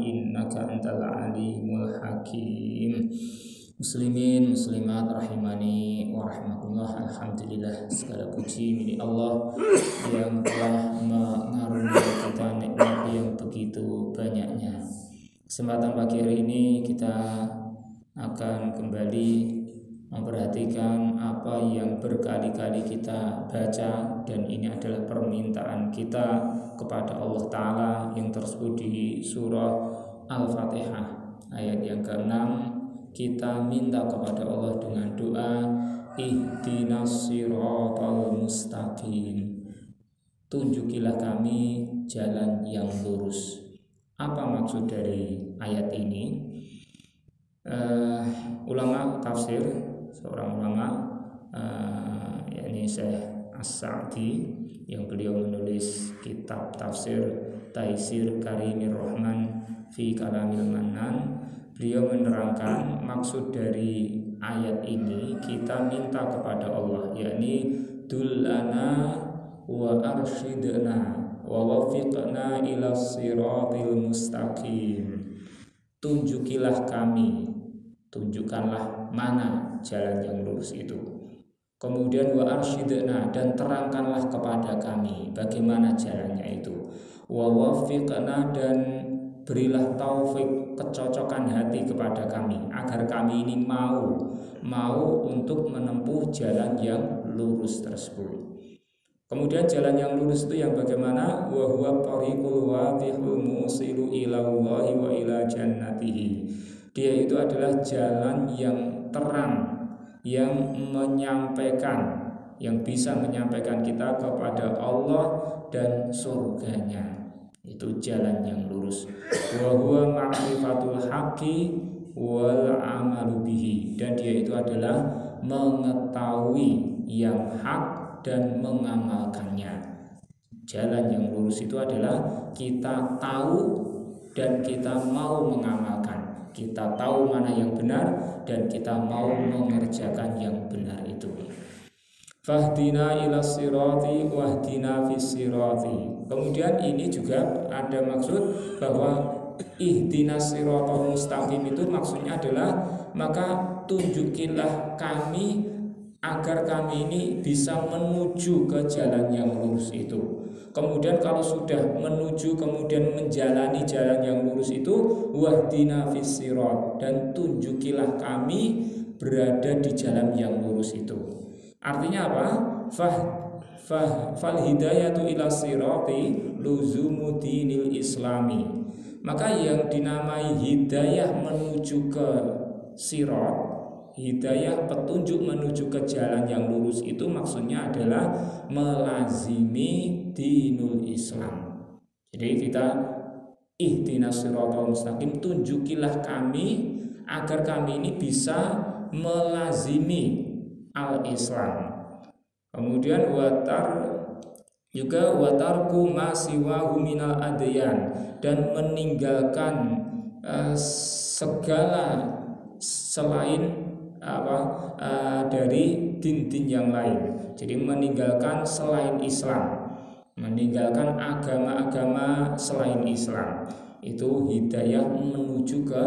innaka antal alimul hakim. Muslimin muslimat rahimani wa rahmatullah. Alhamdulillah, segala puji milik Allah yang telah mengaruniai kita nikmat yang begitu banyaknya. Kesempatan pagi hari ini kita akan kembali memperhatikan apa yang berkali-kali kita baca, dan ini adalah permintaan kita kepada Allah Ta'ala yang tersebut di surah Al-Fatihah ayat yang ke-6. Kita minta kepada Allah dengan doa ihdinas siratal mustaqim, tunjukilah kami jalan yang lurus. Apa maksud dari ayat ini? Ulama tafsir, seorang ulama yakni Syekh As-Sa'di, yang beliau menulis kitab tafsir Taisir Karimir Rahman fi Kalamil Mannan, beliau menerangkan maksud dari ayat ini kita minta kepada Allah, yakni dullana wa arsyidna wa wafiqna ila siratil mustaqim, tunjukilah kami, tunjukkanlah mana jalan yang lurus itu. Kemudian wa arsyidna, dan terangkanlah kepada kami bagaimana jalannya itu. Wa wafiqna, dan berilah taufik, kecocokan hati kepada kami agar kami ini mau untuk menempuh jalan yang lurus tersebut. Kemudian jalan yang lurus itu yang bagaimana? Wa huwa tariqul wadihul musilu ila Allahi wa ila jannatihi. Dia itu adalah jalan yang terang, yang menyampaikan, yang bisa menyampaikan kita kepada Allah dan surganya. Itu jalan yang lurus. Wa huwa ma'rifatul haqqi wal amalu bihi, dan dia itu adalah mengetahui yang hak dan mengamalkannya. Jalan yang lurus itu adalah kita tahu dan kita mau mengamalkan. Kita tahu mana yang benar dan kita mau mengerjakan yang benar itu. Fahdina ila sirati wahdina fis sirati. Kemudian ini juga ada maksud bahwa ihdinas siratal mustaqim itu maksudnya adalah maka tunjukilah kami agar kami ini bisa menuju ke jalan yang lurus itu. Kemudian kalau sudah menuju kemudian menjalani jalan yang lurus itu, wahdina fis sirat, dan tunjukilah kami berada di jalan yang lurus itu. Artinya apa? Fal hidayatu ila sirati luzumu dinil islami. Maka yang dinamai hidayah menuju ke sirat, hidayah petunjuk menuju ke jalan yang lurus itu maksudnya adalah melazimi dinul Islam. Jadi kita ihdinas siratal mustaqim, tunjukilah kami agar kami ini bisa melazimi al-Islam. Kemudian watarku masiwahu minal adyan, dan meninggalkan segala selain dari din-din yang lain. Jadi meninggalkan selain Islam, meninggalkan agama-agama selain Islam. Itu hidayah menuju ke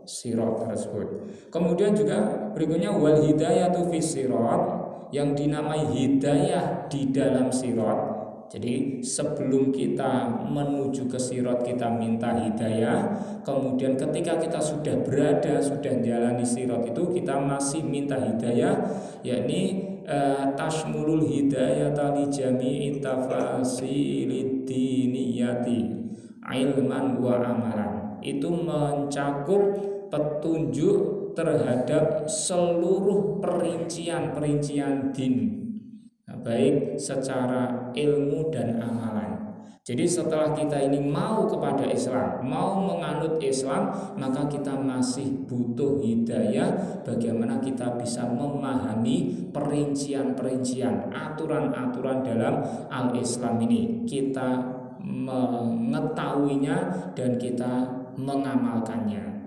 sirat tersebut. Kemudian juga berikutnya wal hidayatu fis sirat, yang dinamai hidayah di dalam sirat. Jadi sebelum kita menuju ke sirat kita minta hidayah, kemudian ketika kita sudah berada, sudah jalani sirat itu kita masih minta hidayah, yakni tasmulul hidayata li jami'i tafasilid diniyati ilman wa amalan. Itu mencakup petunjuk terhadap seluruh perincian-perincian din, baik secara ilmu dan amalan. Jadi setelah kita ini mau kepada Islam, mau menganut Islam, maka kita masih butuh hidayah bagaimana kita bisa memahami perincian-perincian, aturan-aturan dalam al-Islam ini. Kita mengetahuinya dan kita mengamalkannya.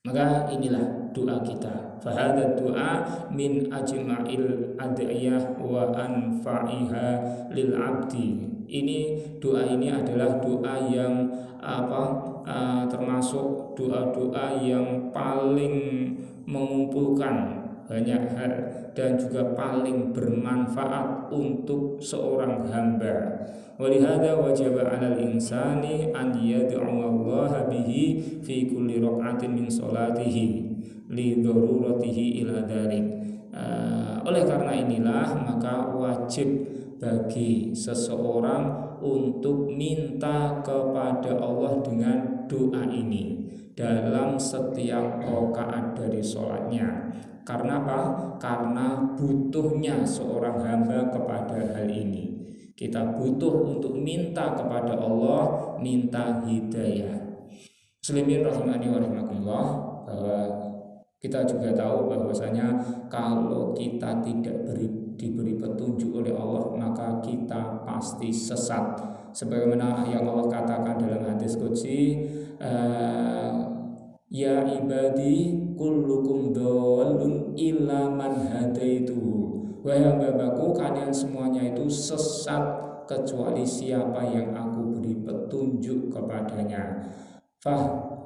Maka inilah doa kita. Fahadha doa min ajma'il ad'iyah wa anfa'iha lil abdi. Ini doa ini adalah doa yang termasuk doa-doa yang paling mengumpulkan banyak hal dan juga paling bermanfaat untuk seorang hamba. Walihada wajib 'alal insani an yad'ullaha bihi fi kulli rak'atin min sholatihi li daruratihi ila dzalik. Oleh karena inilah maka wajib bagi seseorang untuk minta kepada Allah dengan doa ini dalam setiap rakaat dari sholatnya. Karena apa? Karena butuhnya seorang hamba kepada hal ini. Kita butuh untuk minta kepada Allah, minta hidayah. Muslimin rahimani wa rahimakumullah, bahwa kita juga tahu bahwasanya kalau kita tidak diberi petunjuk oleh Allah, maka kita pasti sesat. Sebagaimana yang Allah katakan dalam hadis qudsi, ya ibadi kullukum dhalun illa man hadaitu. Wahai hamba-hambaku, kalian semuanya itu sesat kecuali siapa yang aku beri petunjuk kepadanya.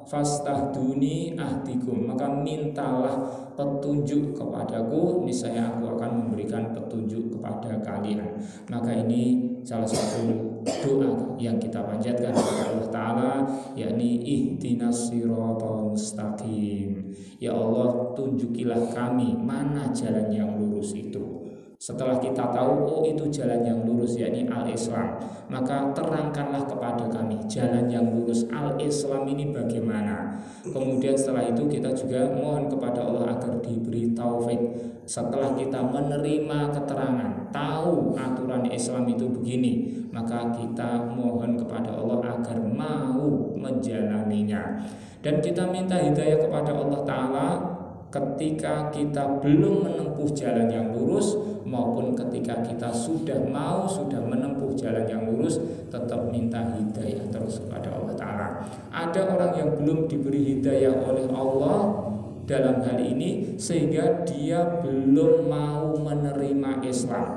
Fastahduni ahdikum, maka mintalah petunjuk kepadaku, niscaya aku akan memberikan petunjuk kepada kalian. Maka ini salah satu doa yang kita panjatkan kepada Allah Ta'ala, yakni ihdinas siratal mustaqim. Ya Allah, tunjukilah kami mana jalan yang lurus itu. Setelah kita tahu itu jalan yang lurus, yakni al-Islam, maka terangkanlah kepada kami jalan yang lurus al-Islam ini bagaimana. Kemudian setelah itu kita juga mohon kepada Allah agar diberi taufik. Setelah kita menerima keterangan, tahu aturan Islam itu begini, maka kita mohon kepada Allah agar mau menjalaninya. Dan kita minta hidayah kepada Allah Ta'ala ketika kita belum menempuh jalan yang lurus, maupun ketika kita sudah menempuh jalan yang lurus, tetap minta hidayah terus kepada Allah Ta'ala. Ada orang yang belum diberi hidayah oleh Allah dalam hal ini, sehingga dia belum mau menerima Islam.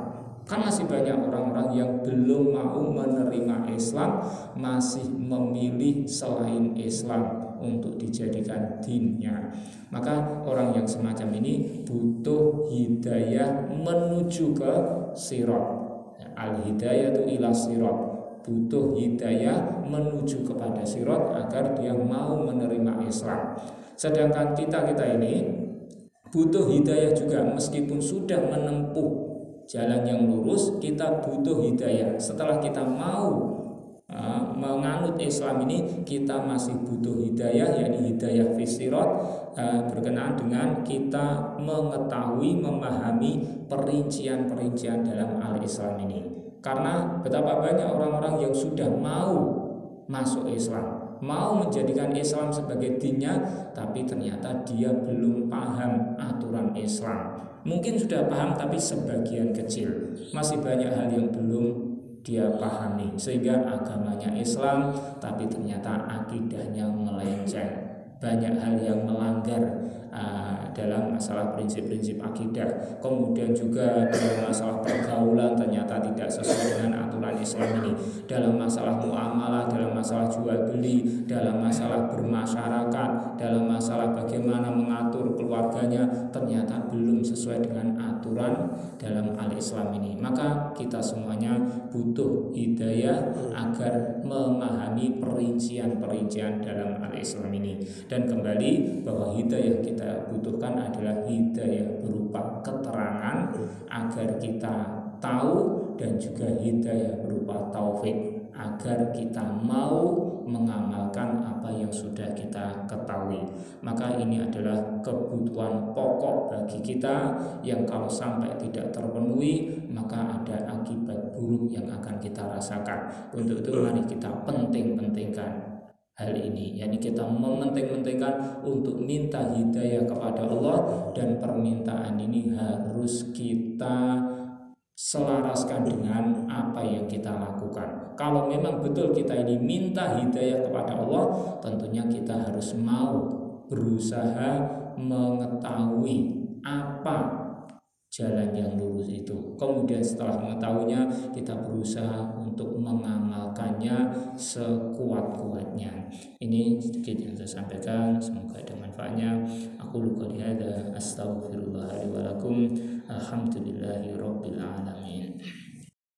Kan masih banyak orang-orang yang belum mau menerima Islam, masih memilih selain Islam untuk dijadikan dinnya. Maka orang yang semacam ini butuh hidayah menuju ke sirat. Al-hidayatu ila sirat, butuh hidayah menuju kepada sirat agar dia mau menerima Islam. Sedangkan kita ini butuh hidayah juga, meskipun sudah menempuh jalan yang lurus, kita butuh hidayah. Setelah kita mau menganut Islam ini, kita masih butuh hidayah, yakni hidayah fisirat, berkenaan dengan kita mengetahui, memahami perincian-perincian dalam al-Islam ini. Karena betapa banyak orang-orang yang sudah mau masuk Islam, mau menjadikan Islam sebagai dinnya, tapi ternyata dia belum paham aturan Islam. Mungkin sudah paham tapi sebagian kecil, masih banyak hal yang belum dia pahami, sehingga agamanya Islam tapi ternyata akidahnya melenceng. Banyak hal yang melanggar dalam masalah prinsip-prinsip akidah. Kemudian juga dalam masalah pergaulan ternyata tidak sesuai dengan aturan Islam ini. Dalam masalah muamalah, dalam masalah jual beli, dalam masalah bermasyarakat, dalam masalah bagaimana mengatur keluarganya, ternyata belum sesuai dengan aturan dalam al-Islam ini. Maka kita semuanya butuh hidayah agar memahami perincian-perincian dalam al-Islam ini. Dan kembali bahwa hidayah kita butuhkan adalah hidayah berupa keterangan agar kita tahu, dan juga hidayah berupa taufik agar kita mau mengamalkan apa yang sudah kita ketahui. Maka ini adalah kebutuhan pokok bagi kita yang kalau sampai tidak terpenuhi, maka ada akibat buruk yang akan kita rasakan. Untuk itu mari kita penting-pentingkan hal ini, yakni kita mementing-mentingkan untuk minta hidayah kepada Allah, dan permintaan ini harus kita selaraskan dengan apa yang kita lakukan. Kalau memang betul kita ini minta hidayah kepada Allah, tentunya kita harus mau berusaha mengetahui apa jalan yang lurus itu. Kemudian setelah mengetahuinya, kita berusaha untuk mengamalkannya sekuat-kuatnya. Ini sedikit yang saya sampaikan, semoga ada manfaatnya. Aku qouli hadza astaghfirullah li wa lakum. Alhamdulillahirabbil alamin.